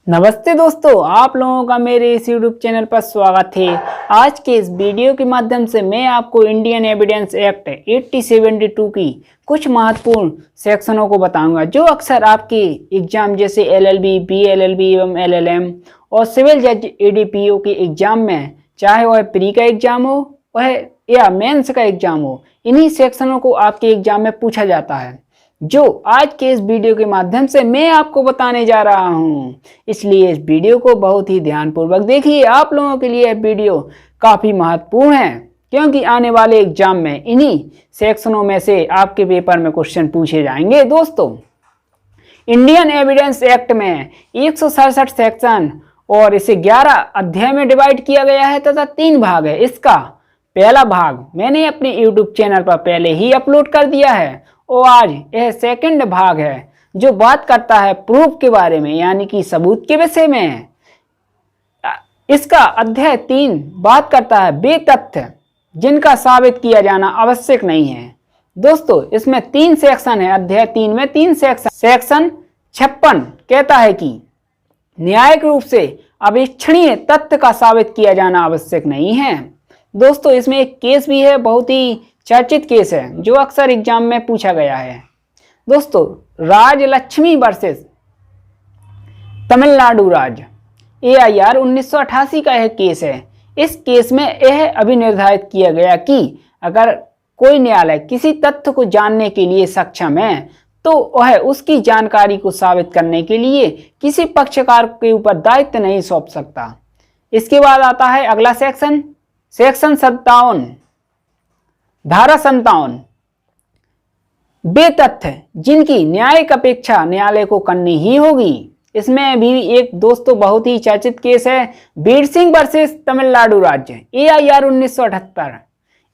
नमस्ते दोस्तों, आप लोगों का मेरे इस YouTube चैनल पर स्वागत है। आज के इस वीडियो के माध्यम से मैं आपको इंडियन एविडेंस एक्ट 8072 की कुछ महत्वपूर्ण सेक्शनों को बताऊंगा जो अक्सर आपके एग्जाम जैसे LLB, BLLB एवं LLM और सिविल जज ADPO के एग्जाम में, चाहे वह प्री का एग्जाम हो वह या मेंस का एग्जाम हो, इन्हीं सेक्शनों को आपके एग्जाम में पूछा जाता है जो आज के इस वीडियो के माध्यम से मैं आपको बताने जा रहा हूं। इसलिए इस वीडियो को बहुत ही ध्यानपूर्वक देखिए। आप लोगों के लिए यह वीडियो काफ़ी महत्वपूर्ण है क्योंकि आने वाले एग्जाम में इन्हीं सेक्शनों में से आपके पेपर में क्वेश्चन पूछे जाएंगे। दोस्तों, इंडियन एविडेंस एक्ट में 167 सेक्शन और इसे 11 अध्याय में डिवाइड किया गया है तथा 3 भाग है। इसका पहला भाग मैंने अपने YouTube चैनल पर पहले ही अपलोड कर दिया है और आज यह सेकंड भाग है जो बात करता है प्रूफ के बारे में, यानी कि सबूत के विषय में। इसका अध्याय 3 बात करता है वे तथ्य जिनका साबित किया जाना आवश्यक नहीं है। दोस्तों, इसमें 3 सेक्शन है। अध्याय 3 में 3 सेक्शन। सेक्शन 56 कहता है कि न्यायिक रूप से अवेक्षणीय तथ्य का साबित किया जाना आवश्यक नहीं है। दोस्तों, इसमें एक केस भी है, बहुत ही चर्चित केस है जो अक्सर एग्जाम में पूछा गया है। दोस्तों, राजलक्ष्मी वर्सेस तमिलनाडु राज्य AIR 1988 का यह केस है। इस केस में यह अभिनिर्धारित किया गया कि अगर कोई न्यायालय किसी तथ्य को जानने के लिए सक्षम है तो वह उसकी जानकारी को साबित करने के लिए किसी पक्षकार के ऊपर दायित्व नहीं सौंप सकता। इसके बाद आता है अगला सेक्शन, सेक्शन 57, धारा 57, वे तथ्य जिनकी न्यायिक अपेक्षा न्यायालय को करनी ही होगी। इसमें भी एक दोस्तों बहुत ही चर्चित केस है, बीर सिंह वर्सेस तमिलनाडु राज्य AIR 1978।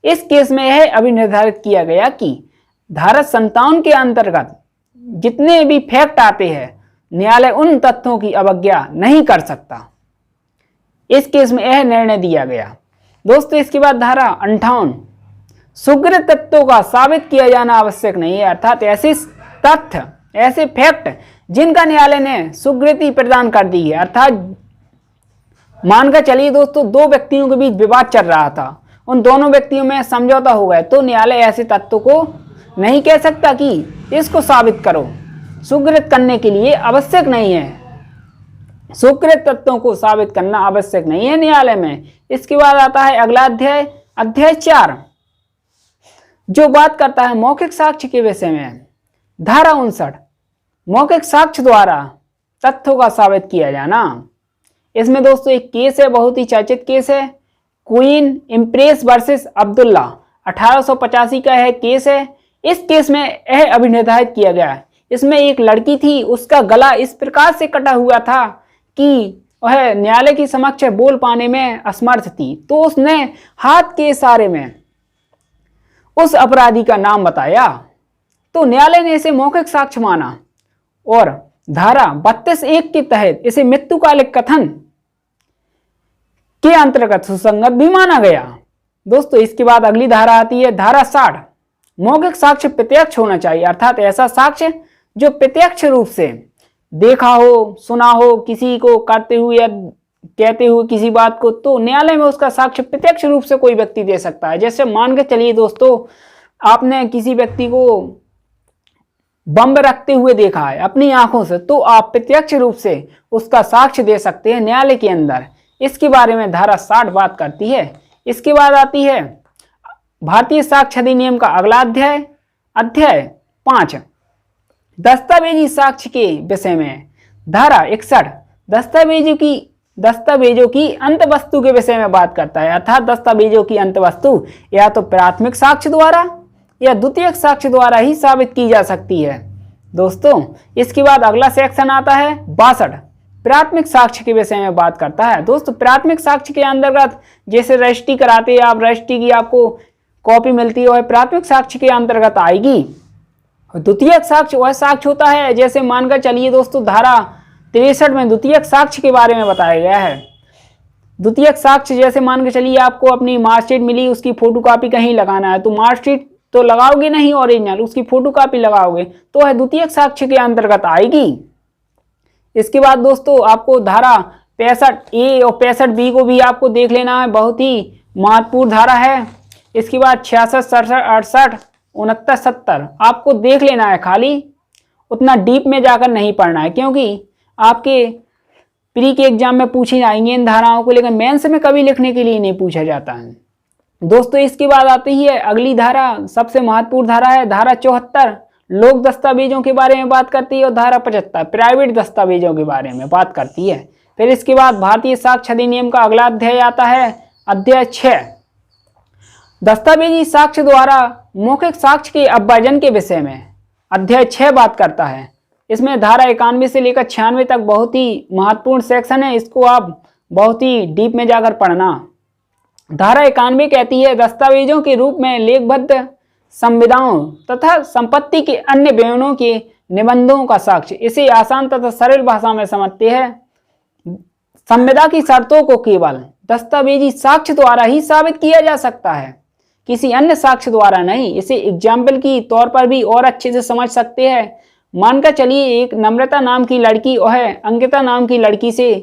इस केस में यह अभिनिर्धारित किया गया कि धारा 57 के अंतर्गत जितने भी फैक्ट आते हैं न्यायालय उन तथ्यों की अवज्ञा नहीं कर सकता। इस केस में यह निर्णय दिया गया। दोस्तों, इसके बाद धारा 58, सुगृहीत तथ्यों का साबित किया जाना आवश्यक नहीं है, अर्थात ऐसे तथ्य, ऐसे फैक्ट जिनका न्यायालय ने स्वीकृति प्रदान कर दी है। अर्थात मानकर चलिए दोस्तों, 2 व्यक्तियों के बीच विवाद चल रहा था, उन दोनों व्यक्तियों में समझौता हो गया तो न्यायालय ऐसे तथ्यों को नहीं कह सकता कि इसको साबित करो। स्वीकृत करने के लिए आवश्यक नहीं है, स्वीकृत तथ्यों को साबित करना आवश्यक नहीं है न्यायालय में। इसके बाद आता है अगला अध्याय, अध्याय 4, जो बात करता है मौखिक साक्ष्य के विषय में। धारा 59, मौखिक साक्ष्य द्वारा तथ्यों का साबित किया जाना। इसमें दोस्तों एक केस है, बहुत ही चर्चित केस है, क्वीन इम्प्रेस वर्सेस अब्दुल्ला 1885 का यह केस है। इस केस में यह अभिनिर्धारित किया गया है, इसमें एक लड़की थी, उसका गला इस प्रकार से कटा हुआ था कि वह न्यायालय की समक्ष बोल पाने में असमर्थ थी, तो उसने हाथ के इशारे में उस अपराधी का नाम बताया तो न्यायालय ने इसे मौखिक साक्ष्य माना और धारा 32(1) के तहत इसे मृत्युकालिक कथन के अंतर्गत सुसंगत भी माना गया। दोस्तों, इसके बाद अगली धारा आती है धारा 60, मौखिक साक्ष्य प्रत्यक्ष होना चाहिए, अर्थात ऐसा साक्ष्य जो प्रत्यक्ष रूप से देखा हो, सुना हो किसी को करते हुए या कहते हुए किसी बात को, तो न्यायालय में उसका साक्ष्य प्रत्यक्ष रूप से कोई व्यक्ति दे सकता है। जैसे मान के चलिए दोस्तों, आपने किसी व्यक्ति को बम रखते हुए देखा है अपनी आंखों से, तो आप प्रत्यक्ष रूप से उसका साक्ष्य दे सकते हैं न्यायालय के अंदर। इसके बारे में धारा 60 बात करती है। इसके बाद आती है भारतीय साक्ष्य अधिनियम का अगला अध्याय, अध्याय 5, दस्तावेजी साक्ष्य के विषय में। धारा 61, दस्तावेजों की अंत वस्तु के विषय में बात करता है, अर्थात दस्तावेजों की अंत वस्तु या तो प्राथमिक साक्ष्य द्वारा या द्वितीयक साक्ष्य द्वारा ही साबित की जा सकती है। दोस्तों, इसके बाद अगला सेक्शन आता है 62, प्राथमिक साक्ष्य के विषय में बात करता है। दोस्तों, प्राथमिक साक्ष्य के अंतर्गत जैसे रजिस्ट्री कराते हैं आप, रजिस्ट्री की आपको कॉपी मिलती है, वह प्राथमिक साक्ष्य के अंतर्गत आएगी। द्वितीयक साक्ष्य वह साक्ष्य होता है, जैसे मानकर चलिए दोस्तों, धारा 63 में द्वितीयक साक्ष्य के बारे में बताया गया है। द्वितीयक साक्ष्य जैसे मान के चलिए आपको अपनी मार्कशीट मिली, उसकी फोटोकॉपी कहीं लगाना है, तो मार्कशीट तो लगाओगे नहीं ओरिजिनल, उसकी फोटोकॉपी लगाओगे तो वह द्वितीयक साक्ष्य के अंतर्गत आएगी। इसके बाद दोस्तों आपको धारा 65A और 65B को भी आपको देख लेना है, बहुत ही महत्वपूर्ण धारा है। इसके बाद 66, 67, 68, 69, 70 आपको देख लेना है, खाली उतना डीप में जाकर नहीं पढ़ना है, क्योंकि आपके प्री के एग्जाम में पूछी जाएंगी इन धाराओं को, लेकिन मेंस में कभी लिखने के लिए नहीं पूछा जाता है दोस्तों। इसके बाद आती है अगली धारा, सबसे महत्वपूर्ण धारा है धारा 74, लोक दस्तावेजों के बारे में बात करती है, और धारा 75 प्राइवेट दस्तावेजों के बारे में बात करती है। फिर इसके बाद भारतीय साक्ष्य अधिनियम का अगला अध्याय आता है, अध्याय 6, दस्तावेजी साक्ष्य द्वारा मौखिक साक्ष्य के अभ्याजन के विषय में अध्याय 6 बात करता है। इसमें धारा 91 से लेकर 96 तक बहुत ही महत्वपूर्ण सेक्शन है, इसको आप बहुत ही डीप में जाकर पढ़ना। धारा 91 कहती है दस्तावेजों के रूप में लेखबद्ध संविदाओं तथा संपत्ति के अन्य बयानों के निबंधों का साक्ष्य। इसे आसान तथा सरल भाषा में समझते हैं, संविदा की शर्तों को केवल दस्तावेजी साक्ष्य द्वारा ही साबित किया जा सकता है, किसी अन्य साक्ष्य द्वारा नहीं। इसे एग्जाम्पल की तौर पर भी और अच्छे से समझ सकते हैं। मानकर चलिए एक नम्रता नाम की लड़की और अंकिता नाम की लड़की से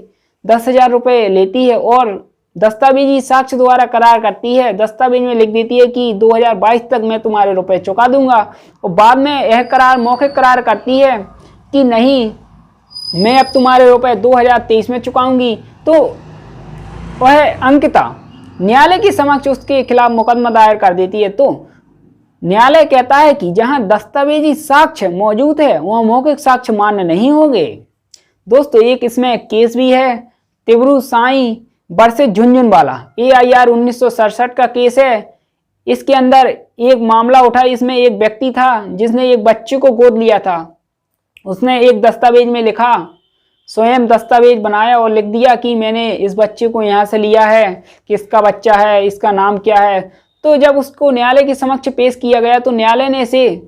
10,000 रुपये लेती है और दस्तावेजी साक्ष्य द्वारा करार करती है। दस्तावेज में लिख देती है कि 2022 तक मैं तुम्हारे रुपए चुका दूंगा, और बाद में यह करार मौखिक करार करती है कि नहीं, मैं अब तुम्हारे रुपए 2023 में चुकाऊंगी। तो वह अंकिता न्यायालय के समक्ष उसके खिलाफ मुकदमा दायर कर देती है। तो न्यायालय कहता है कि जहां दस्तावेजी साक्ष्य मौजूद है वहां मौखिक साक्ष्य मान्य नहीं होंगे। दोस्तों एक इसमें केस भी है, तिब्रू साई वर्सेस झुनझुनवाला, AIR 1967 का केस है। इसके अंदर एक मामला उठा, इसमें एक व्यक्ति था जिसने एक बच्चे को गोद लिया था। उसने एक दस्तावेज में लिखा, स्वयं दस्तावेज बनाया और लिख दिया कि मैंने इस बच्चे को यहाँ से लिया है, किसका बच्चा है, इसका नाम क्या है। तो जब उसको न्यायालय के समक्ष पेश किया गया तो न्यायालय ने इसे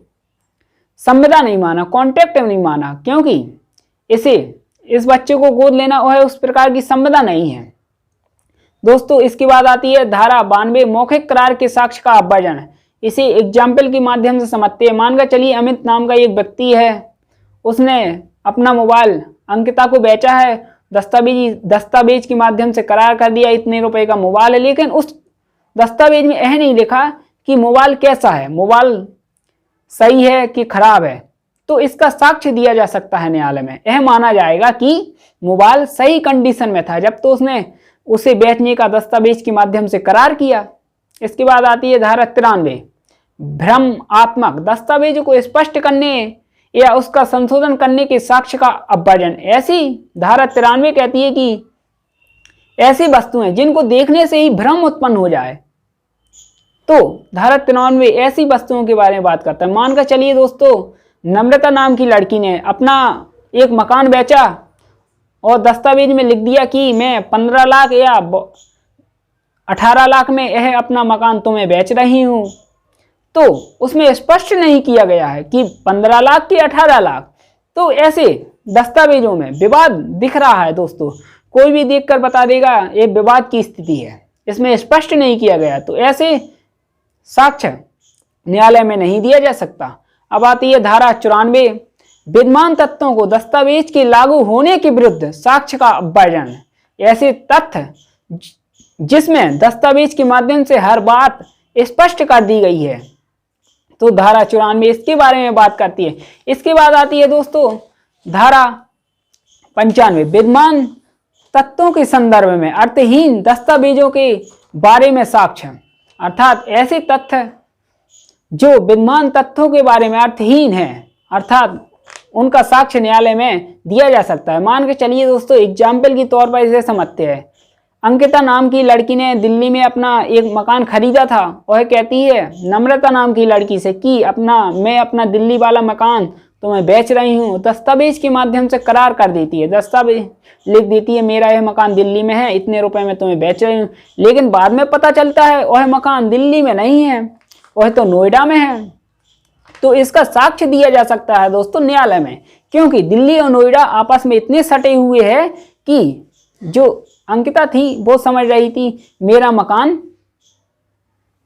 संविदा नहीं माना, कॉन्ट्रैक्ट नहीं माना, क्योंकि इस बच्चे को गोद लेना वह उस प्रकार की संविदा नहीं है। दोस्तों इसके बाद आती है धारा 92, मौखिक करार के साक्ष्य का अभ्याजन। इसे एग्जाम्पल के माध्यम से समझते हैं। मानकर चलिए अमित नाम का एक व्यक्ति है, उसने अपना मोबाइल अंकिता को बेचा है, दस्तावेज के माध्यम से करार कर दिया इतने रुपए का मोबाइल है, लेकिन उस दस्तावेज में यह नहीं लिखा कि मोबाइल कैसा है, मोबाइल सही है कि खराब है। तो इसका साक्ष्य दिया जा सकता है न्यायालय में, यह माना जाएगा कि मोबाइल सही कंडीशन में था जब तो उसने उसे बेचने का दस्तावेज के माध्यम से करार किया। इसके बाद आती है धारा 93, भ्रमात्मक दस्तावेज को स्पष्ट करने या उसका संशोधन करने के साक्ष्य का अभ्याजन। ऐसी धारा 93 कहती है कि ऐसी वस्तुएं जिनको देखने से ही भ्रम उत्पन्न हो जाए, तो धारा 93 ऐसी वस्तुओं के बारे में बात करता है। मानकर चलिए दोस्तों नम्रता नाम की लड़की ने अपना एक मकान बेचा और दस्तावेज में लिख दिया कि मैं 15 लाख या 18 लाख में यह अपना मकान तुम्हें बेच रही हूं। तो उसमें स्पष्ट नहीं किया गया है कि 15 लाख कि 18 लाख। तो ऐसे दस्तावेजों में विवाद दिख रहा है दोस्तों, कोई भी देखकर बता देगा ये विवाद की स्थिति है, इसमें स्पष्ट नहीं किया गया, तो ऐसे साक्ष्य न्यायालय में नहीं दिया जा सकता। अब आती है धारा 94, विद्यमान तथ्यों को दस्तावेज के लागू होने के विरुद्ध साक्ष्य का अभ्याजन। ऐसे तथ्य जिसमें दस्तावेज के माध्यम से हर बात स्पष्ट कर दी गई है, तो धारा 94 इसके बारे में बात करती है। इसके बाद आती है दोस्तों धारा 95, विद्यमान तथ्यों के संदर्भ में अर्थहीन दस्तावेजों के बारे में साक्ष्य। अर्थात ऐसे तथ्य जो विद्यमान तथ्यों के बारे में अर्थहीन है, अर्थात उनका साक्ष्य न्यायालय में दिया जा सकता है। मान के चलिए दोस्तों एग्जाम्पल के तौर पर इसे समझते हैं। अंकिता नाम की लड़की ने दिल्ली में अपना एक मकान खरीदा था, वह कहती है नम्रता नाम की लड़की से कि मैं अपना दिल्ली वाला मकान तुम्हें बेच रही हूँ। दस्तावेज के माध्यम से करार कर देती है, दस्तावेज लिख देती है मेरा यह मकान दिल्ली में है, इतने रुपए में तुम्हें बेच रही हूँ। लेकिन बाद में पता चलता है वह मकान दिल्ली में नहीं है, वह तो नोएडा में है। तो इसका साक्ष्य दिया जा सकता है दोस्तों न्यायालय में, क्योंकि दिल्ली और नोएडा आपस में इतने सटे हुए हैं कि जो अंकिता थी वो समझ रही थी मेरा मकान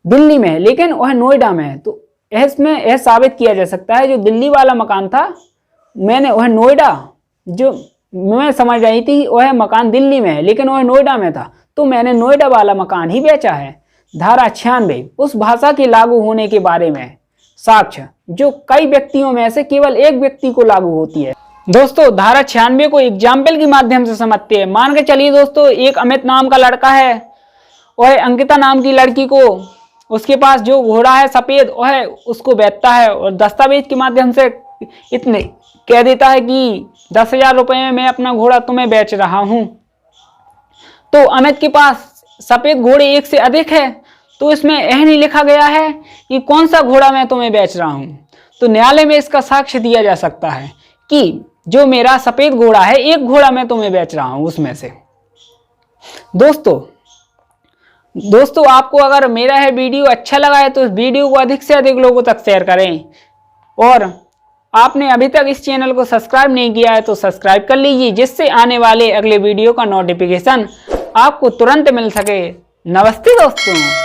दिल्ली में है लेकिन वह नोएडा में है। तो इसमें यह साबित किया जा सकता है जो दिल्ली वाला मकान था, मैंने वह नोएडा जो मैं समझ रही थी वह मकान दिल्ली में है, लेकिन वह नोएडा में था, तो मैंने नोएडा वाला मकान ही बेचा है। धारा 96 उस भाषा के लागू होने के बारे में साक्ष्य जो कई व्यक्तियों में से केवल एक व्यक्ति को लागू होती है। दोस्तों धारा 96 को एग्जाम्पल के माध्यम से समझते हैं। मान के चलिए दोस्तों, एक अमित नाम का लड़का है, वह अंकिता नाम की लड़की को, उसके पास जो घोड़ा है सफेद, वह उसको बेचता है और दस्तावेज के माध्यम से इतने कह देता है कि 10,000 रुपये में मैं अपना घोड़ा तुम्हें बेच रहा हूं। तो अमित के पास सफेद घोड़े एक से अधिक है, तो इसमें यह नहीं लिखा गया है कि कौन सा घोड़ा मैं तुम्हें बेच रहा हूं। तो न्यायालय में इसका साक्ष्य दिया जा सकता है कि जो मेरा सफेद घोड़ा है, एक घोड़ा मैं तुम्हें बेच रहा हूं उसमें से। दोस्तों आपको अगर मेरा यह वीडियो अच्छा लगा है तो इस वीडियो को अधिक से अधिक लोगों तक शेयर करें, और आपने अभी तक इस चैनल को सब्सक्राइब नहीं किया है तो सब्सक्राइब कर लीजिए, जिससे आने वाले अगले वीडियो का नोटिफिकेशन आपको तुरंत मिल सके। नमस्ते दोस्तों।